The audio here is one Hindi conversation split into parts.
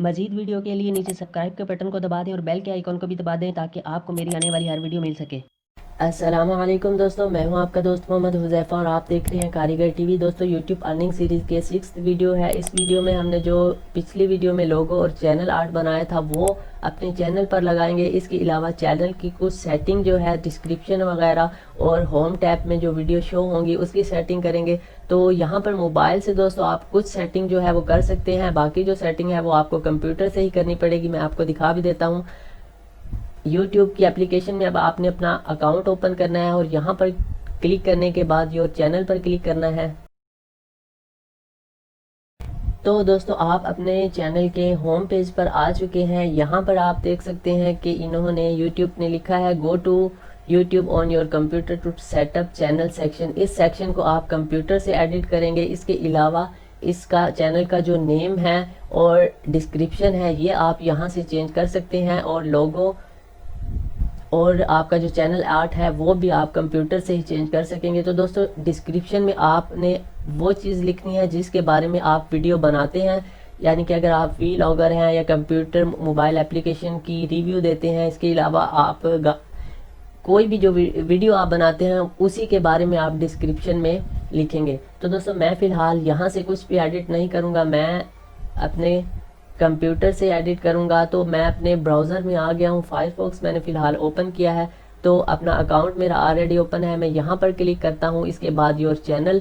मजीद वीडियो के लिए नीचे सब्सक्राइब के बटन को दबा दें और बेल के आइकॉन को भी दबा दें ताकि आपको मेरी आने वाली हर वीडियो मिल सके। अस्सलाम वालेकुम दोस्तों, मैं हूं आपका दोस्त मोहम्मद हुज़ैफ़ा और आप देख रहे हैं कारीगर टीवी। दोस्तों यूट्यूब अर्निंग सीरीज़ के 6th वीडियो है। इस वीडियो में हमने जो पिछली वीडियो में लोगो और चैनल आर्ट बनाया था वो अपने चैनल पर लगाएंगे। इसके अलावा चैनल की कुछ सेटिंग जो है डिस्क्रिप्शन वगैरह और होम टैब में जो वीडियो शो होंगी उसकी सेटिंग करेंगे। तो यहाँ पर मोबाइल से दोस्तों आप कुछ सेटिंग जो है वो कर सकते हैं, बाकी जो सेटिंग है वो आपको कंप्यूटर से ही करनी पड़ेगी। मैं आपको दिखा भी देता हूँ। यूट्यूब की एप्लीकेशन में अब आपने अपना अकाउंट ओपन करना है और यहाँ पर क्लिक करने के बाद योर चैनल पर क्लिक करना है। तो दोस्तों आप अपने चैनल के होम पेज पर आ चुके हैं। यहाँ पर आप देख सकते हैं कि इन्होंने यूट्यूब ने लिखा है go to YouTube on your computer to set up channel section. इस सेक्शन को आप कंप्यूटर से एडिट करेंगे। इसके अलावा इसका चैनल का जो नेम है और डिस्क्रिप्शन है ये आप यहाँ से चेंज कर सकते हैं, और लोगो और आपका जो चैनल आर्ट है वो भी आप कंप्यूटर से ही चेंज कर सकेंगे। तो दोस्तों डिस्क्रिप्शन में आपने वो चीज़ लिखनी है जिसके बारे में आप वीडियो बनाते हैं, यानी कि अगर आप व्लॉगर हैं या कंप्यूटर मोबाइल एप्लीकेशन की रिव्यू देते हैं, इसके अलावा आप कोई भी जो वीडियो आप बनाते हैं उसी के बारे में आप डिस्क्रिप्शन में लिखेंगे। तो दोस्तों मैं फ़िलहाल यहाँ से कुछ भी एडिट नहीं करूँगा, मैं अपने कंप्यूटर से एडिट करूँगा। तो मैं अपने ब्राउज़र में आ गया हूँ। फायरफॉक्स मैंने फ़िलहाल ओपन किया है, तो अपना अकाउंट मेरा ऑलरेडी ओपन है। मैं यहाँ पर क्लिक करता हूँ। इसके बाद योर चैनल।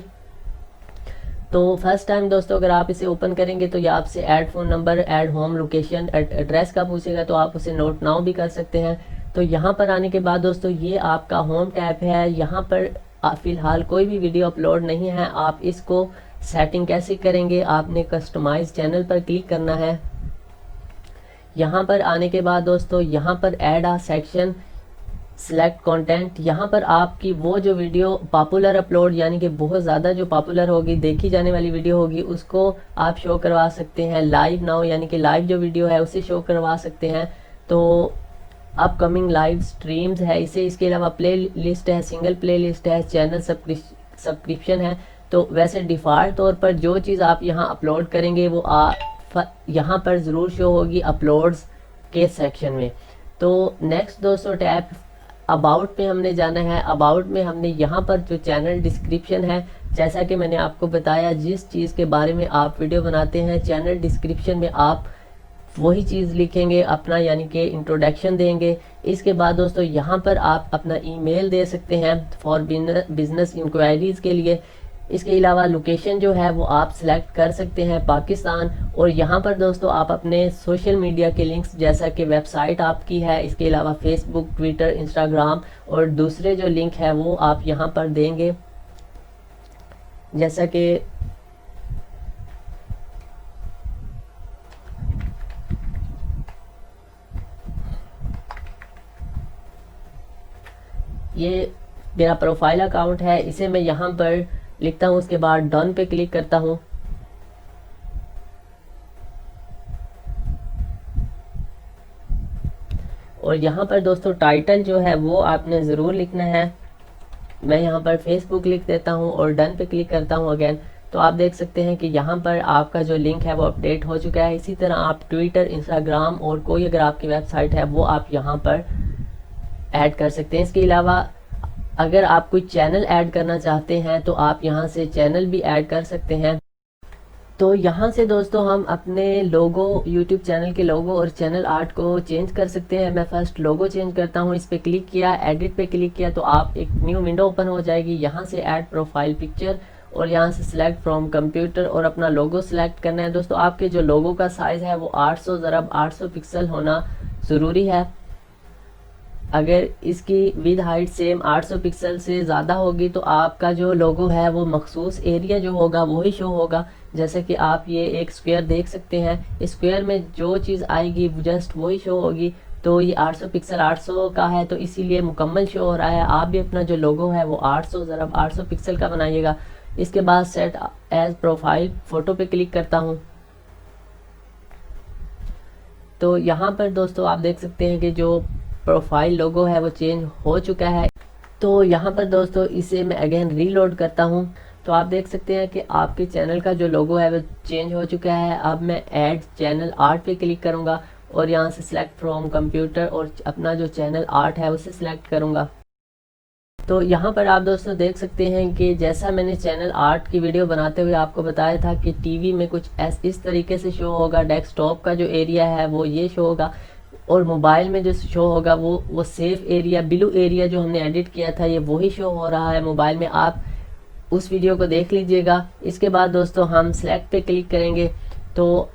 तो फर्स्ट टाइम दोस्तों अगर आप इसे ओपन करेंगे तो ये आपसे add phone number, add home location, address का पूछेगा, तो आप उसे नोट नाउ भी कर सकते हैं। तो यहाँ पर आने के बाद दोस्तों ये आपका होम टैब है। यहाँ पर फ़िलहाल कोई भी वीडियो अपलोड नहीं है। आप इसको सेटिंग कैसे करेंगे, आपने कस्टमाइज चैनल पर क्लिक करना है। यहाँ पर आने के बाद दोस्तों यहाँ पर ऐड आ सेक्शन, सिलेक्ट कंटेंट। यहाँ पर आपकी वो जो वीडियो पॉपुलर अपलोड यानी कि बहुत ज़्यादा जो पॉपुलर होगी, देखी जाने वाली वीडियो होगी, उसको आप शो करवा सकते हैं। लाइव नाउ यानी कि लाइव जो वीडियो है उसे शो करवा सकते हैं। तो अपकमिंग लाइव स्ट्रीम्स है इसे। इसके अलावा प्ले लिस्ट है, सिंगल प्ले लिस्ट है, चैनल सब्सक्रिप्शन है। तो वैसे डिफ़ॉल्ट तौर पर जो चीज़ आप यहाँ अपलोड करेंगे वो यहाँ पर ज़रूर शो होगी अपलोड्स के सेक्शन में। तो नेक्स्ट दोस्तों टैब अबाउट में हमने जाना है। अबाउट में हमने यहाँ पर जो चैनल डिस्क्रिप्शन है, जैसा कि मैंने आपको बताया जिस चीज़ के बारे में आप वीडियो बनाते हैं चैनल डिस्क्रिप्शन में आप वही चीज़ लिखेंगे अपना, यानी कि इंट्रोडक्शन देंगे। इसके बाद दोस्तों यहाँ पर आप अपना ईमेल दे सकते हैं फॉर बिजनेस इंक्वायरीज़ के लिए। इसके अलावा लोकेशन जो है वो आप सिलेक्ट कर सकते हैं पाकिस्तान। और यहाँ पर दोस्तों आप अपने सोशल मीडिया के लिंक्स, जैसा कि वेबसाइट आपकी है, इसके अलावा फेसबुक, ट्विटर, इंस्टाग्राम और दूसरे जो लिंक है वो आप यहाँ पर देंगे। जैसा कि ये मेरा प्रोफाइल अकाउंट है, इसे मैं यहाँ पर लिखता हूँ। उसके बाद डन पे क्लिक करता हूँ। और यहाँ पर दोस्तों टाइटल जो है वो आपने ज़रूर लिखना है। मैं यहाँ पर फेसबुक लिख देता हूँ और डन पे क्लिक करता हूँ अगेन। तो आप देख सकते हैं कि यहाँ पर आपका जो लिंक है वो अपडेट हो चुका है। इसी तरह आप ट्विटर, इंस्टाग्राम और कोई अगर आपकी वेबसाइट है वो आप यहाँ पर ऐड कर सकते हैं। इसके अलावा अगर आप कोई चैनल ऐड करना चाहते हैं तो आप यहाँ से चैनल भी ऐड कर सकते हैं। तो यहाँ से दोस्तों हम अपने लोगो, यूट्यूब चैनल के लोगो और चैनल आर्ट को चेंज कर सकते हैं। मैं फर्स्ट लोगो चेंज करता हूँ। इस पर क्लिक किया, एडिट पे क्लिक किया तो आप एक न्यू विंडो ओपन हो जाएगी। यहाँ से ऐड प्रोफाइल पिक्चर और यहाँ से सिलेक्ट फ्रॉम कंप्यूटर और अपना लोगो सिलेक्ट करना है। दोस्तों आपके जो लोगो का साइज़ है वो 800 ज़रब 800 पिक्सल होना ज़रूरी है। अगर इसकी विद हाइट सेम 800 पिक्सल से ज़्यादा होगी तो आपका जो लोगो है वो मखसूस एरिया जो होगा वही शो होगा। जैसे कि आप ये एक स्क्वायर देख सकते हैं, स्क्वायर में जो चीज़ आएगी जस्ट वही शो होगी। तो ये 800 पिक्सल 800 का है तो इसीलिए मुकम्मल शो हो रहा है। आप भी अपना जो लोगो है वो 800 ज़रब 800 पिक्सल का बनाइएगा। इसके बाद सेट एज प्रोफाइल फ़ोटो पे क्लिक करता हूँ। तो यहाँ पर दोस्तों आप देख सकते हैं कि जो प्रोफाइल लोगो है वो चेंज हो चुका है। तो यहाँ पर दोस्तों इसे मैं अगेन रीलोड करता हूँ। तो आप देख सकते हैं कि आपके चैनल का जो लोगो है वो चेंज हो चुका है। अब मैं ऐड चैनल आर्ट पे क्लिक करूँगा और यहाँ से सिलेक्ट फ्रॉम कंप्यूटर और अपना जो चैनल आर्ट है उसे सिलेक्ट करूँगा। तो यहाँ पर आप दोस्तों देख सकते हैं कि जैसा मैंने चैनल आर्ट की वीडियो बनाते हुए आपको बताया था कि टीवी में कुछ इस तरीके से शो होगा, डेस्कटॉप का जो एरिया है वो ये शो होगा और मोबाइल में जो शो होगा वो सेफ एरिया, ब्लू एरिया जो हमने एडिट किया था ये वही शो हो रहा है मोबाइल में। आप उस वीडियो को देख लीजिएगा। इसके बाद दोस्तों हम सेलेक्ट पे क्लिक करेंगे तो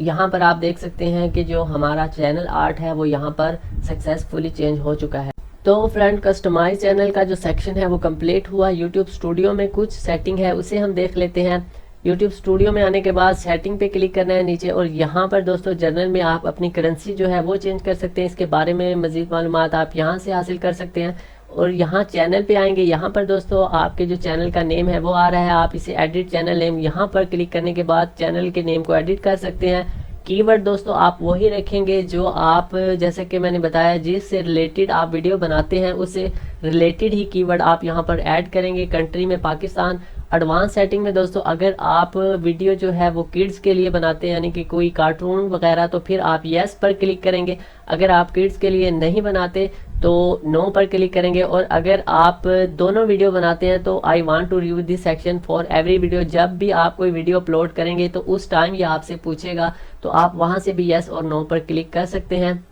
यहाँ पर आप देख सकते हैं कि जो हमारा चैनल आर्ट है वो यहाँ पर सक्सेसफुली चेंज हो चुका है। तो फ्रेंड, कस्टमाइज चैनल का जो सेक्शन है वो कंप्लीट हुआ। यूट्यूब स्टूडियो में कुछ सेटिंग है उसे हम देख लेते हैं। यूट्यूब स्टूडियो में आने के बाद सेटिंग पे क्लिक करना है नीचे और यहाँ पर दोस्तों जर्नल में आप अपनी करेंसी जो है वो चेंज कर सकते हैं। इसके बारे में मज़ीद मालूमात आप यहाँ से हासिल कर सकते हैं। और यहाँ चैनल पे आएंगे, यहाँ पर दोस्तों आपके जो चैनल का नेम है वो आ रहा है। आप इसे एडिट चैनल नेम, यहाँ पर क्लिक करने के बाद चैनल के नेम को एडिट कर सकते हैं। कीवर्ड दोस्तों आप वही रखेंगे जो आप, जैसे कि मैंने बताया, जिससे रिलेटेड आप वीडियो बनाते हैं उससे रिलेटेड ही कीवर्ड आप यहाँ पर ऐड करेंगे। कंट्री में पाकिस्तान। एडवांस सेटिंग में दोस्तों अगर आप वीडियो जो है वो किड्स के लिए बनाते हैं, यानी कि कोई कार्टून वगैरह, तो फिर आप यस पर क्लिक करेंगे। अगर आप किड्स के लिए नहीं बनाते तो नो पर क्लिक करेंगे। और अगर आप दोनों वीडियो बनाते हैं तो I want to review this section for every video, जब भी आप कोई वीडियो अपलोड करेंगे तो उस टाइम ये आपसे पूछेगा, तो आप वहां से भी यस और नो पर क्लिक कर सकते हैं।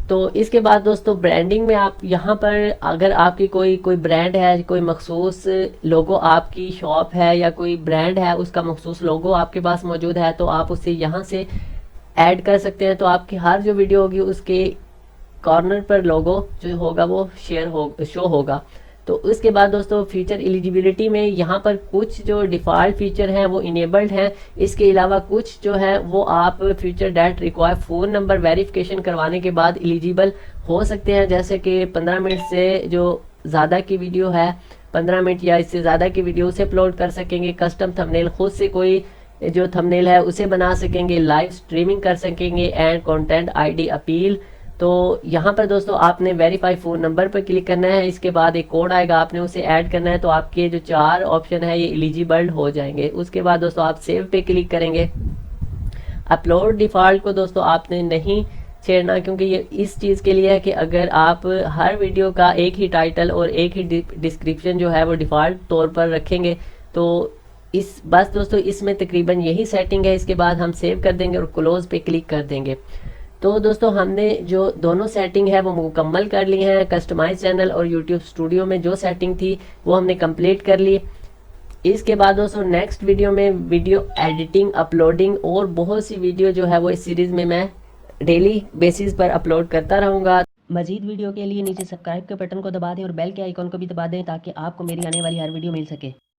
तो इसके बाद दोस्तों ब्रांडिंग में आप यहाँ पर अगर आपकी कोई ब्रांड है, कोई मखसूस लोगो आपकी शॉप है या कोई ब्रांड है उसका मखसूस लोगो आपके पास मौजूद है तो आप उसे यहाँ से ऐड कर सकते हैं। तो आपकी हर जो वीडियो होगी उसके कॉर्नर पर लोगो जो होगा वो शो होगा। तो उसके बाद दोस्तों फीचर एलिजिबिलिटी में यहाँ पर कुछ जो डिफ़ॉल्ट फीचर हैं वो इनेबल्ड हैं। इसके अलावा कुछ जो है वो आप feature that require phone number verification करवाने के बाद एलिजिबल हो सकते हैं। जैसे कि 15 मिनट से जो ज़्यादा की वीडियो है, 15 मिनट या इससे ज़्यादा की वीडियो उसे अपलोड कर सकेंगे। कस्टम थंबनेल, खुद से कोई जो थंबनेल है उसे बना सकेंगे। लाइव स्ट्रीमिंग कर सकेंगे एंड कंटेंट आईडी अपील। तो यहाँ पर दोस्तों आपने वेरीफाई फ़ोन नंबर पर क्लिक करना है। इसके बाद एक कोड आएगा, आपने उसे ऐड करना है। तो आपके जो 4 ऑप्शन है ये एलिजिबल हो जाएंगे। उसके बाद दोस्तों आप सेव पे क्लिक करेंगे। अपलोड डिफ़ॉल्ट को दोस्तों आपने नहीं छेड़ना, क्योंकि ये इस चीज़ के लिए है कि अगर आप हर वीडियो का एक ही टाइटल और एक ही डिस्क्रिप्शन जो है वो डिफ़ॉल्ट तौर पर रखेंगे तो बस दोस्तों इसमें तकरीबन यही सेटिंग है। इसके बाद हम सेव कर देंगे और क्लोज पे क्लिक कर देंगे। तो दोस्तों हमने जो दोनों सेटिंग है वो मुकम्मल कर ली हैं। कस्टमाइज चैनल और यूट्यूब स्टूडियो में जो सेटिंग थी वो हमने कंप्लीट कर ली। इसके बाद दोस्तों नेक्स्ट वीडियो में वीडियो एडिटिंग, अपलोडिंग और बहुत सी वीडियो जो है वो इस सीरीज़ में मैं डेली बेसिस पर अपलोड करता रहूँगा। मजीद वीडियो के लिए नीचे सब्सक्राइब के बटन को दबा दें और बेल के आइकॉन को भी दबा दें ताकि आपको मेरी आने वाली हर वीडियो मिल सके।